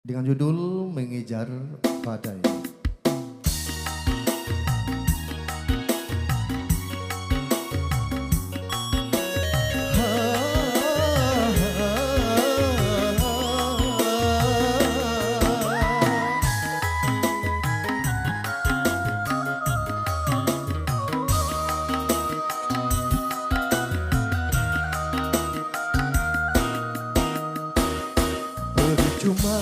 dengan judul Mengejar Badai. Percuma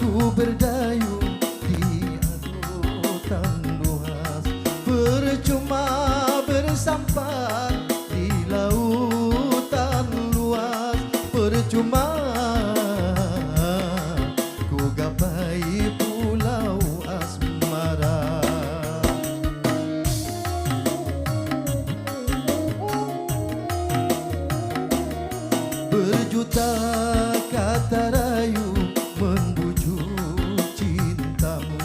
ku berdayung di lautan luas, percuma bersampan di lautan luas, percuma ku gapai pulau asmara. Berjuta kata rayu membujuk cintamu,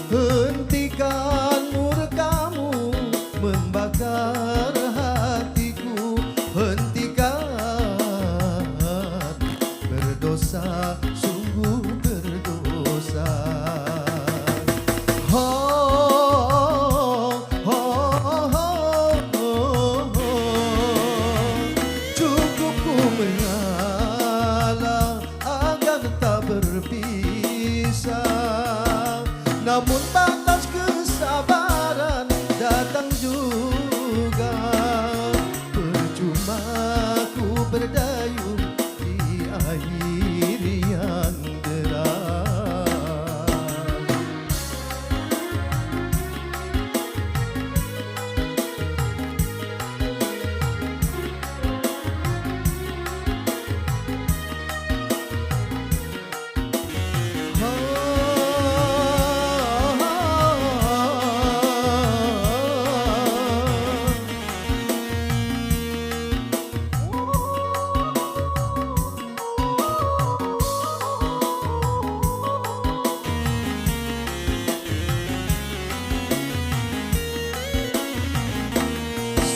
hentikan murkamu membakar hatiku, hentikan berdosa, sungguh berdosa. Cukup ku mengalah agar tak berpisah, namun batas kesabaran datang juga. Percuma ku berdayung di air yang deras.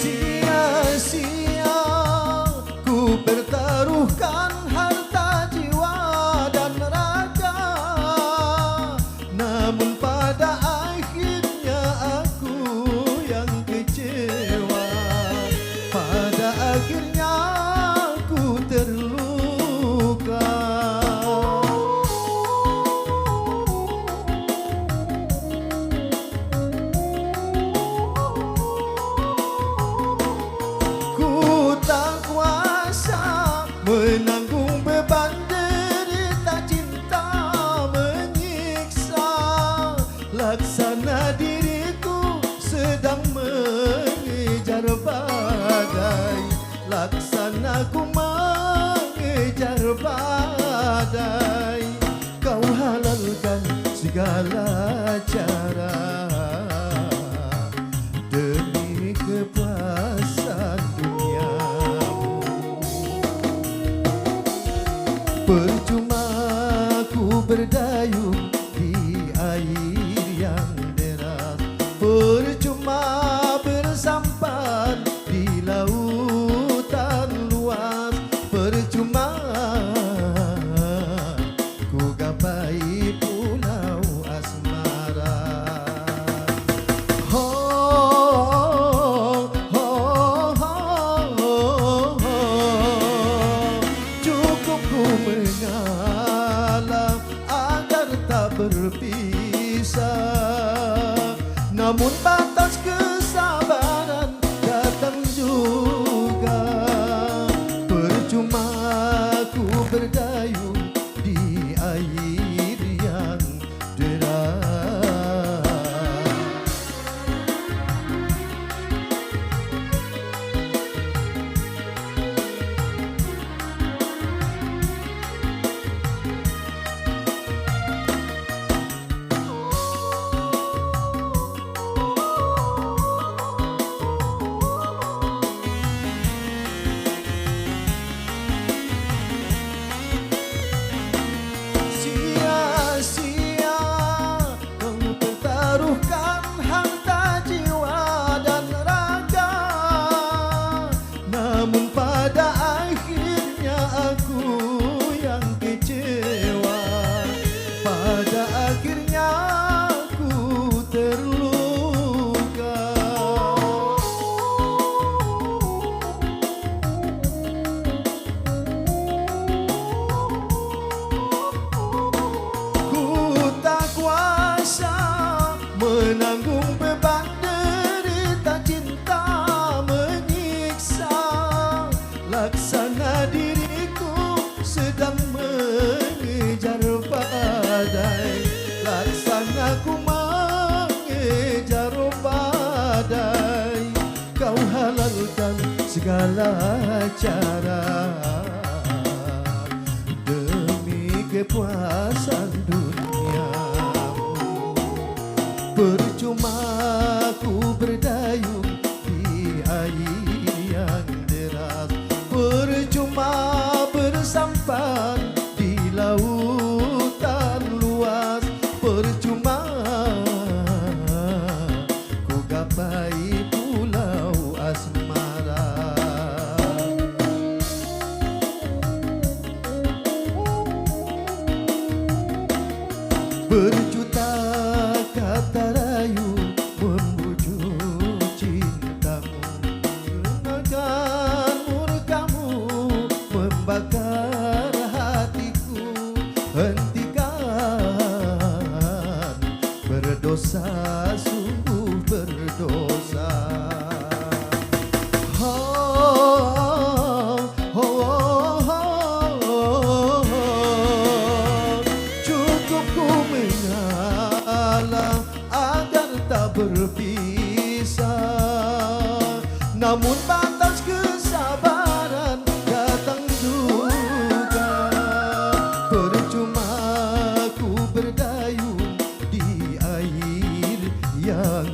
Sia-sia ku pertaruhkan harta jiwa dan raga, namun pada akhirnya aku yang kecewa. Pada akhirnya aku terluka. Ku tak kuasa menanggung beban derita cinta menyiksa. Laksana diriku sedang mengejar badai, laksana ku mengejar badai. Kau halalkan segala cara demi kepuasan duniamu. Percuma ku berdayung di air yang deras, percuma bersampan di lautan luas, percuma ku gapai pulau asmara. Cukup ku mengalah agar tak berpisah, namun batas kesabaran datang juga. Percuma ku berdayung di air yang deras. pada akhirnya ku terluka. Ku tak kuasa menanggung beban derita cinta menyiksa. Laksana diriku sedang mengejar badai, laksana ku mengejar badai. Kau halalkan segala cara demi kepuasan duniamu. Percuma ku berdayung di air yang deras, percuma bersampan di lautan luas, percuma ku gapai pulau asmara. Berjuta kata rayu membujuk cintamu, kenalkan murkamu membakar hatiku. Hentikan berdosa, sungguh berdosa. Cukup ku mengalah agar tak berpisah, namun batas kesabaran datang juga. Percuma ku berdayung di air yang